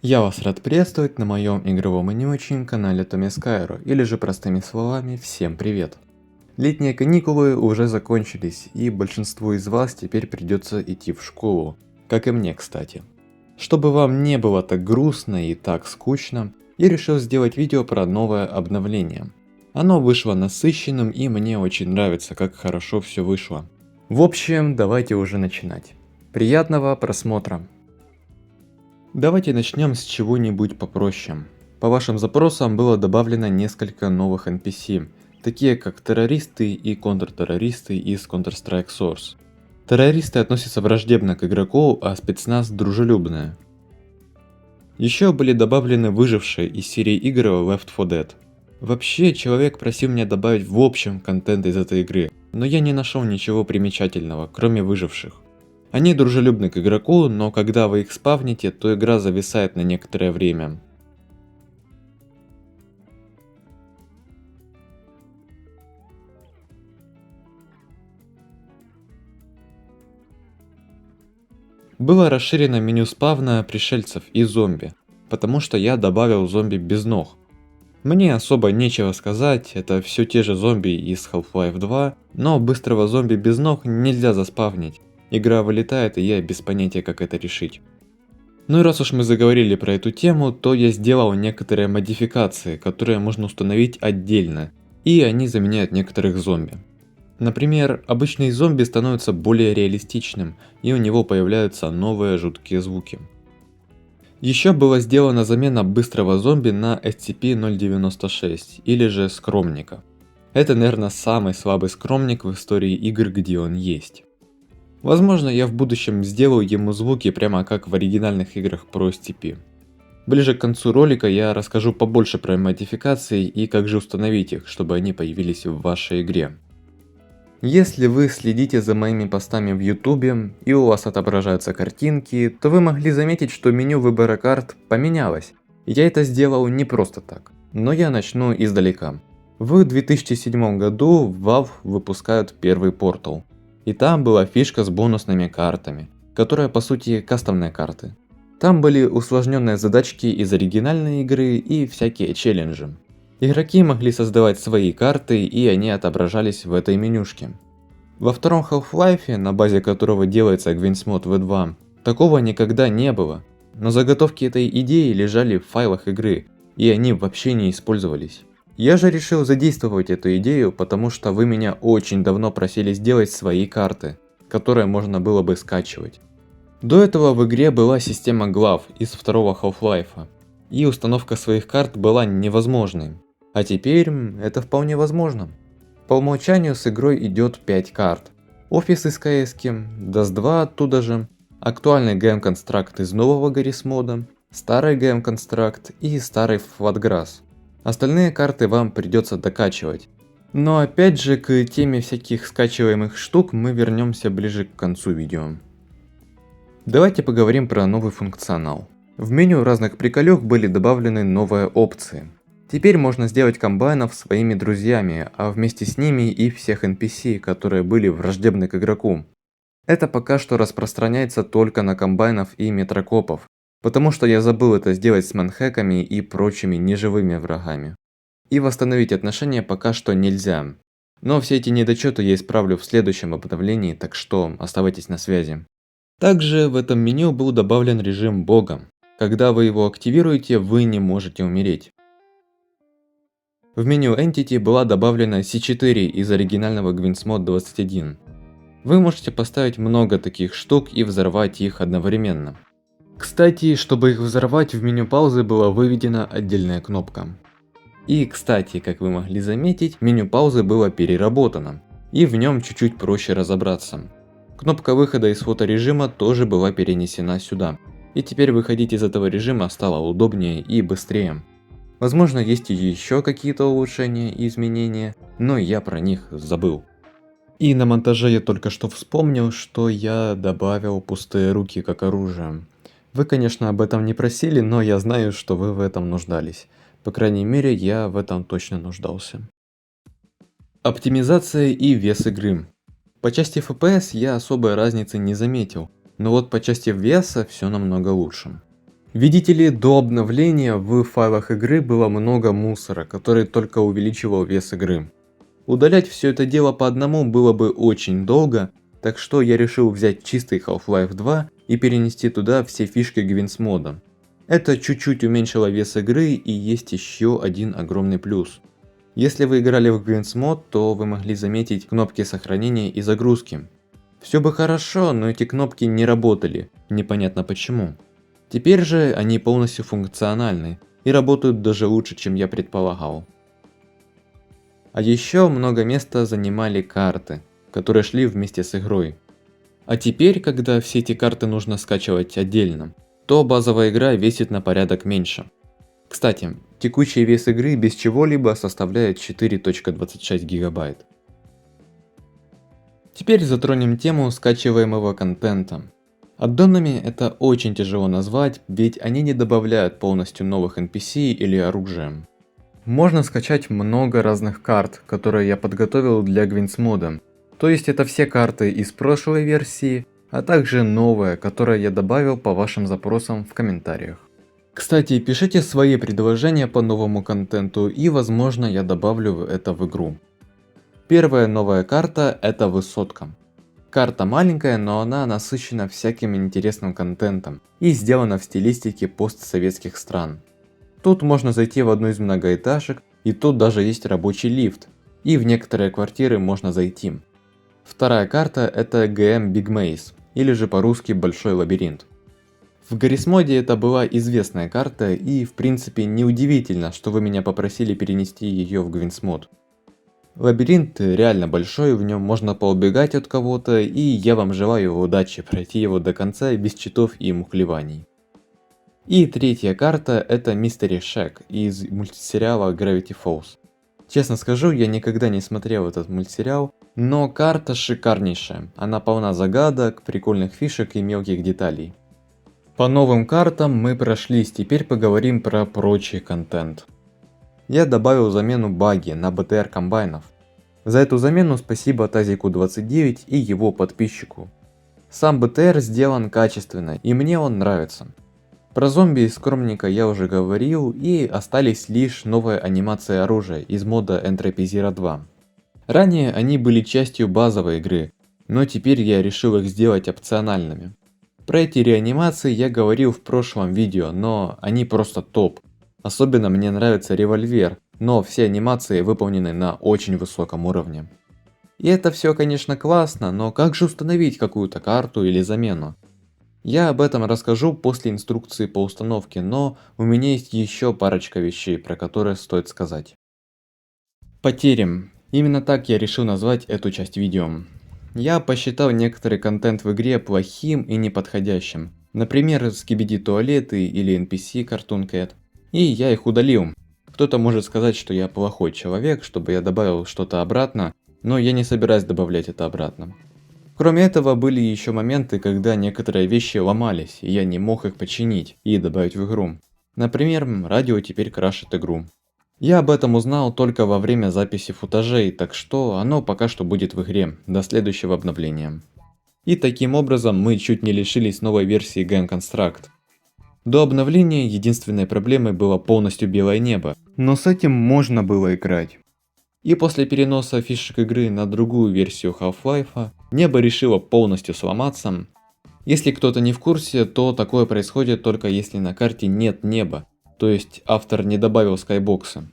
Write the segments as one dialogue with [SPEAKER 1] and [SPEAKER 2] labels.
[SPEAKER 1] Я вас рад приветствовать на моем игровом и не очень канале Томи Скайро, или же простыми словами, всем привет. Летние каникулы уже закончились, и большинству из вас теперь придется идти в школу, как и мне, кстати. Чтобы вам не было так грустно и так скучно, я решил сделать видео про новое обновление. Оно вышло насыщенным, и мне очень нравится, как хорошо все вышло. В общем, давайте уже начинать. Приятного просмотра! Давайте начнем с чего-нибудь попроще. По вашим запросам было добавлено несколько новых NPC, такие как террористы и контртеррористы из Counter-Strike Source. Террористы относятся враждебно к игроку, а спецназ дружелюбные. Еще были добавлены выжившие из серии игр Left 4 Dead. Вообще, человек просил меня добавить в общем контент из этой игры, но я не нашел ничего примечательного, кроме выживших. Они дружелюбны к игроку, но когда вы их спавните, то игра зависает на некоторое время. Было расширено меню спавна пришельцев и зомби, потому что я добавил зомби без ног. Мне особо нечего сказать, это все те же зомби из Half-Life 2, но быстрого зомби без ног нельзя заспавнить. Игра вылетает, и я без понятия, как это решить. Ну и раз уж мы заговорили про эту тему, то я сделал некоторые модификации, которые можно установить отдельно, и они заменяют некоторых зомби. Например, обычный зомби становится более реалистичным, и у него появляются новые жуткие звуки. Еще была сделана замена быстрого зомби на SCP-096, или же скромника. Это, наверное, самый слабый скромник в истории игр, где он есть. Возможно, я в будущем сделаю ему звуки прямо как в оригинальных играх про SCP. Ближе к концу ролика я расскажу побольше про модификации и как же установить их, чтобы они появились в вашей игре. Если вы следите за моими постами в YouTube и у вас отображаются картинки, то вы могли заметить, что меню выбора карт поменялось. Я это сделал не просто так, но я начну издалека. В 2007 году Valve выпускают первый Portal. И там была фишка с бонусными картами, которые по сути кастомные карты. Там были усложненные задачки из оригинальной игры и всякие челленджи. Игроки могли создавать свои карты, и они отображались в этой менюшке. Во втором Half-Life, на базе которого делается GwensMod V2, такого никогда не было. Но заготовки этой идеи лежали в файлах игры, и они вообще не использовались. Я же решил задействовать эту идею, потому что вы меня очень давно просили сделать свои карты, которые можно было бы скачивать. До этого в игре была система глав из второго Half-Life, и установка своих карт была невозможной. А теперь это вполне возможно. По умолчанию с игрой идет 5 карт. Офис из CS, Dust 2 оттуда же, актуальный GM-констракт из нового Garry's мода, старый GM-констракт и старый Flatgrass. Остальные карты вам придется докачивать. Но опять же к теме всяких скачиваемых штук мы вернемся ближе к концу видео. Давайте поговорим про новый функционал. В меню разных приколюх были добавлены новые опции. Теперь можно сделать комбайнов своими друзьями, а вместе с ними и всех NPC, которые были враждебны к игроку. Это пока что распространяется только на комбайнов и метрокопов, потому что я забыл это сделать с манхэками и прочими неживыми врагами. И восстановить отношения пока что нельзя. Но все эти недочеты я исправлю в следующем обновлении, так что оставайтесь на связи. Также в этом меню был добавлен режим бога. Когда вы его активируете, вы не можете умереть. В меню Entity была добавлена C4 из оригинального GwensMod 21. Вы можете поставить много таких штук и взорвать их одновременно. Кстати, чтобы их взорвать, в меню паузы была выведена отдельная кнопка. И кстати, как вы могли заметить, меню паузы было переработано, и в нем чуть-чуть проще разобраться. Кнопка выхода из фоторежима тоже была перенесена сюда, и теперь выходить из этого режима стало удобнее и быстрее. Возможно, есть и еще какие-то улучшения и изменения, но я про них забыл. И на монтаже я только что вспомнил, что я добавил пустые руки как оружие. Вы, конечно, об этом не просили, но я знаю, что вы в этом нуждались. По крайней мере, я в этом точно нуждался. Оптимизация и вес игры. По части FPS я особой разницы не заметил, но вот по части веса все намного лучше. Видите ли, до обновления в файлах игры было много мусора, который только увеличивал вес игры. Удалять все это дело по одному было бы очень долго, так что я решил взять чистый Half-Life 2 и перенести туда все фишки Gwyn's мода. Это чуть-чуть уменьшило вес игры, и есть еще один огромный плюс. Если вы играли в Gwyn's мод, то вы могли заметить кнопки сохранения и загрузки. Все бы хорошо, но эти кнопки не работали, непонятно почему. Теперь же они полностью функциональны и работают даже лучше, чем я предполагал. А еще много места занимали карты, которые шли вместе с игрой. А теперь, когда все эти карты нужно скачивать отдельно, то базовая игра весит на порядок меньше. Кстати, текущий вес игры без чего-либо составляет 4.26 гигабайт. Теперь затронем тему скачиваемого контента. Аддонами это очень тяжело назвать, ведь они не добавляют полностью новых NPC или оружия. Можно скачать много разных карт, которые я подготовил для Gwyn's мода. То есть это все карты из прошлой версии, а также новые, которые я добавил по вашим запросам в комментариях. Кстати, пишите свои предложения по новому контенту, и возможно я добавлю это в игру. Первая новая карта — это высотка. Карта маленькая, но она насыщена всяким интересным контентом и сделана в стилистике постсоветских стран. Тут можно зайти в одну из многоэтажек, и тут даже есть рабочий лифт, и в некоторые квартиры можно зайти. Вторая карта — это GM Big Maze, или же по-русски Большой лабиринт. В Garry's моде это была известная карта, и в принципе неудивительно, что вы меня попросили перенести ее в Gwyn's мод. Лабиринт реально большой, в нем можно поубегать от кого-то, и я вам желаю удачи пройти его до конца без читов и мухлеваний. И третья карта — это Mystery Shack из мультсериала Gravity Falls. Честно скажу, я никогда не смотрел этот мультсериал, но карта шикарнейшая, она полна загадок, прикольных фишек и мелких деталей. По новым картам мы прошлись, теперь поговорим про прочий контент. Я добавил замену баги на BTR комбайнов. За эту замену спасибо Тазику29 и его подписчику. Сам BTR сделан качественно, и мне он нравится. Про зомби из скромника я уже говорил, и остались лишь новые анимации оружия из мода Entropy Zero 2. Ранее они были частью базовой игры, но теперь я решил их сделать опциональными. Про эти реанимации я говорил в прошлом видео, но они просто топ. Особенно мне нравится револьвер, но все анимации выполнены на очень высоком уровне. И это все, конечно, классно, но как же установить какую-то карту или замену? Я об этом расскажу после инструкции по установке, но у меня есть еще парочка вещей, про которые стоит сказать. Потери. Именно так я решил назвать эту часть видео. Я посчитал некоторый контент в игре плохим и неподходящим. Например, Skibidi туалеты или NPC Cartoon Cat. И я их удалил. Кто-то может сказать, что я плохой человек, чтобы я добавил что-то обратно, но я не собираюсь добавлять это обратно. Кроме этого, были еще моменты, когда некоторые вещи ломались, и я не мог их починить и добавить в игру. Например, радио теперь крашит игру. Я об этом узнал только во время записи футажей, так что оно пока что будет в игре, до следующего обновления. И таким образом мы чуть не лишились новой версии Game Construct. До обновления единственной проблемой было полностью белое небо, но с этим можно было играть. И после переноса фишек игры на другую версию Half-Life, небо решило полностью сломаться. Если кто-то не в курсе, то такое происходит только если на карте нет неба, то есть автор не добавил скайбоксы.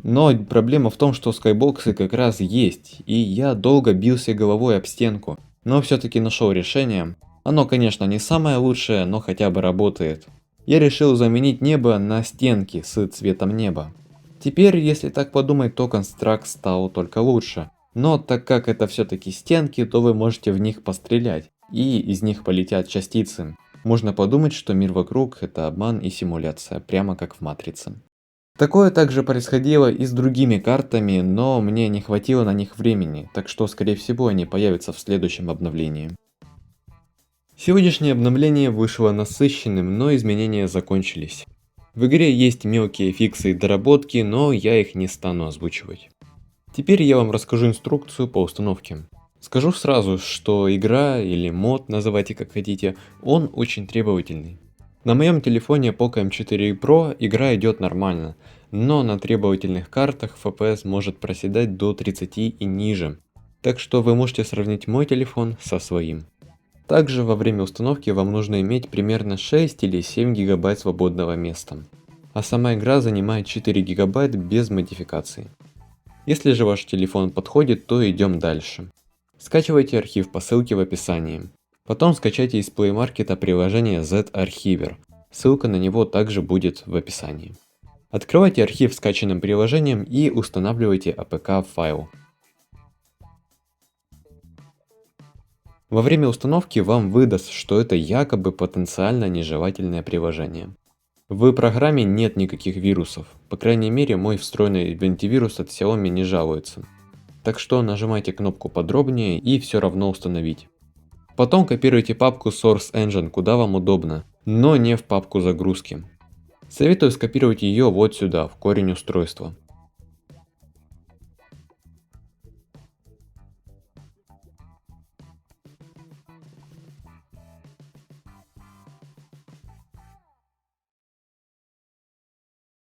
[SPEAKER 1] Но проблема в том, что скайбоксы как раз есть, и я долго бился головой об стенку, но все-таки нашел решение. Оно, конечно, не самое лучшее, но хотя бы работает. Я решил заменить небо на стенки с цветом неба. Теперь, если так подумать, то констракт стал только лучше. Но так как это все-таки стенки, то вы можете в них пострелять, и из них полетят частицы. Можно подумать, что мир вокруг — это обман и симуляция, прямо как в Матрице. Такое также происходило и с другими картами, но мне не хватило на них времени, так что скорее всего они появятся в следующем обновлении. Сегодняшнее обновление вышло насыщенным, но изменения закончились. В игре есть мелкие фиксы и доработки, но я их не стану озвучивать. Теперь я вам расскажу инструкцию по установке. Скажу сразу, что игра или мод, называйте как хотите, он очень требовательный. На моем телефоне Poco M4 Pro игра идет нормально, но на требовательных картах FPS может проседать до 30 и ниже. Так что вы можете сравнить мой телефон со своим. Также во время установки вам нужно иметь примерно 6 или 7 гигабайт свободного места. А сама игра занимает 4 гигабайт без модификаций. Если же ваш телефон подходит, то идем дальше. Скачивайте архив по ссылке в описании. Потом скачайте из Play Market приложение Z-Archiver. Ссылка на него также будет в описании. Открывайте архив скачанным приложением и устанавливайте APK файл. Во время установки вам выдаст, что это якобы потенциально нежелательное приложение. В программе нет никаких вирусов, по крайней мере мой встроенный антивирус от Xiaomi не жалуется. Так что нажимайте кнопку подробнее и все равно установить. Потом копируйте папку Source Engine куда вам удобно, но не в папку загрузки. Советую скопировать ее вот сюда, в корень устройства.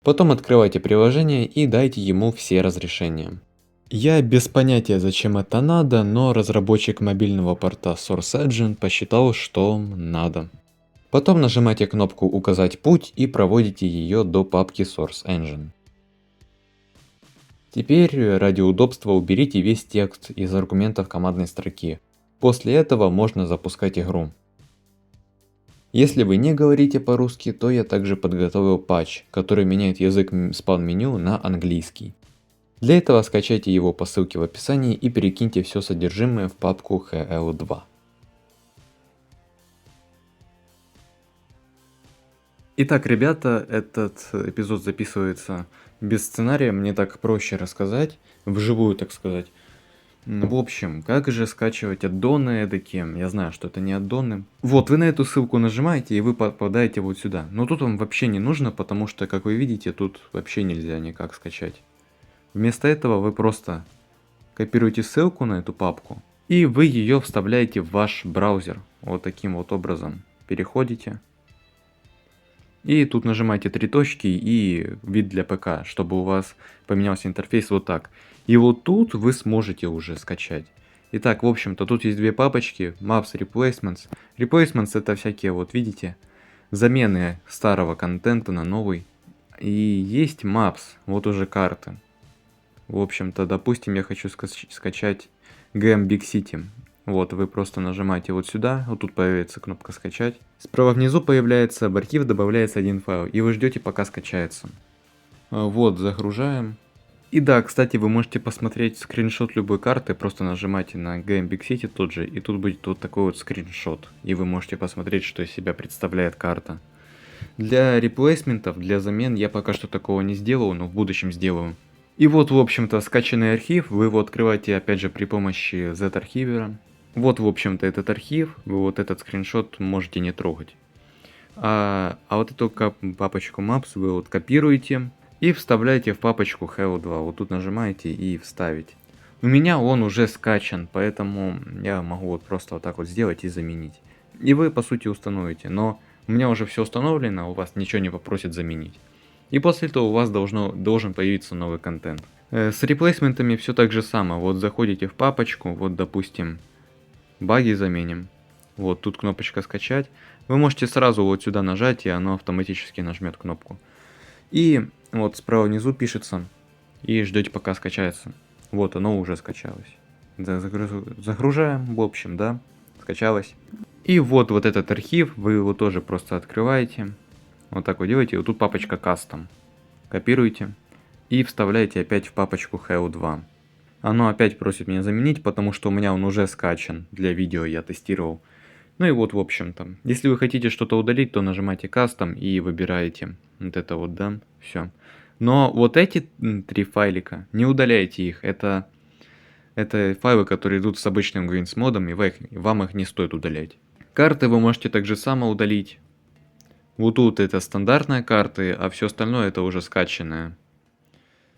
[SPEAKER 1] Потом открывайте приложение и дайте ему все разрешения. Я без понятия зачем это надо, но разработчик мобильного порта Source Engine посчитал, что надо. Потом нажимайте кнопку «Указать путь» и проводите ее до папки Source Engine. Теперь ради удобства уберите весь текст из аргументов командной строки. После этого можно запускать игру. Если вы не говорите по-русски, то я также подготовил патч, который меняет язык спаун-меню на английский. Для этого скачайте его по ссылке в описании и перекиньте все содержимое в папку HL2. Итак, ребята, этот эпизод записывается без сценария, мне так проще рассказать, вживую так сказать. В общем, как же скачивать аддоны эдакие? Я знаю, что это не аддоны. Вот, вы на эту ссылку нажимаете, и вы попадаете вот сюда. Но тут вам вообще не нужно, потому что, как вы видите, тут вообще нельзя никак скачать. Вместо этого вы просто копируете ссылку на эту папку, и вы ее вставляете в ваш браузер. Вот таким вот образом. Переходите. И тут нажимаете три точки и вид для ПК, чтобы у вас поменялся интерфейс вот так. И вот тут вы сможете уже скачать. Итак, в общем-то, тут есть две папочки, Maps, Replacements. Replacements это всякие, вот видите, замены старого контента на новый. И есть Maps, вот уже карты. В общем-то, допустим, я хочу скачать GM Big City. Вот, вы просто нажимаете вот сюда, вот тут появится кнопка «Скачать». Справа внизу появляется, в архив добавляется один файл, и вы ждете, пока скачается. Вот, загружаем. И да, кстати, вы можете посмотреть скриншот любой карты, просто нажимайте на GM Big City тот же, и тут будет вот такой вот скриншот. И вы можете посмотреть, что из себя представляет карта. Для реплейсментов, для замен я пока что такого не сделал, но в будущем сделаю. И вот, в общем-то, скачанный архив вы его открываете, опять же, при помощи Z-архивера. Вот, в общем-то, этот архив, вы вот этот скриншот можете не трогать. А вот эту папочку Maps вы вот копируете и вставляете в папочку HL2. Вот тут нажимаете и вставить. У меня он уже скачан, поэтому я могу вот просто вот так вот сделать и заменить. И вы, по сути, установите. Но у меня уже все установлено, у вас ничего не попросит заменить. И после этого у вас должен появиться новый контент. С реплейсментами все так же самое. Вот заходите в папочку, вот допустим, баги заменим. Вот тут кнопочка скачать. Вы можете сразу вот сюда нажать, и оно автоматически нажмет кнопку. И вот справа внизу пишется, и ждете пока скачается. Вот оно уже скачалось. Загружаем, в общем, да, скачалось. И вот этот архив, вы его тоже просто открываете. Вот так вот делаете, вот тут папочка Custom. Копируете и вставляете опять в папочку HL2. Оно опять просит меня заменить, потому что у меня он уже скачан. Для видео я тестировал. Ну и вот, в общем-то. Если вы хотите что-то удалить, то нажимаете Custom и выбираете вот это вот, да, все. Но вот эти три файлика, не удаляйте их. Это файлы, которые идут с обычным Grins модом, и вам их не стоит удалять. Карты вы можете также само удалить. Вот тут это стандартные карты, а все остальное это уже скачанное.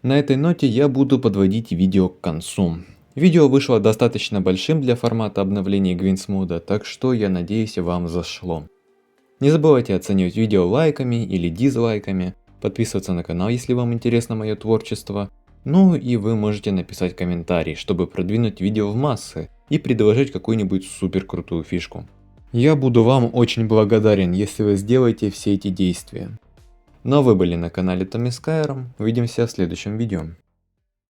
[SPEAKER 1] На этой ноте я буду подводить видео к концу. Видео вышло достаточно большим для формата обновления Grins мода, так что я надеюсь вам зашло. Не забывайте оценивать видео лайками или дизлайками, подписываться на канал, если вам интересно мое творчество. Ну и вы можете написать комментарий, чтобы продвинуть видео в массы и предложить какую-нибудь супер крутую фишку. Я буду вам очень благодарен, если вы сделаете все эти действия. Ну а вы были на канале Tommy Skyrim, увидимся в следующем видео.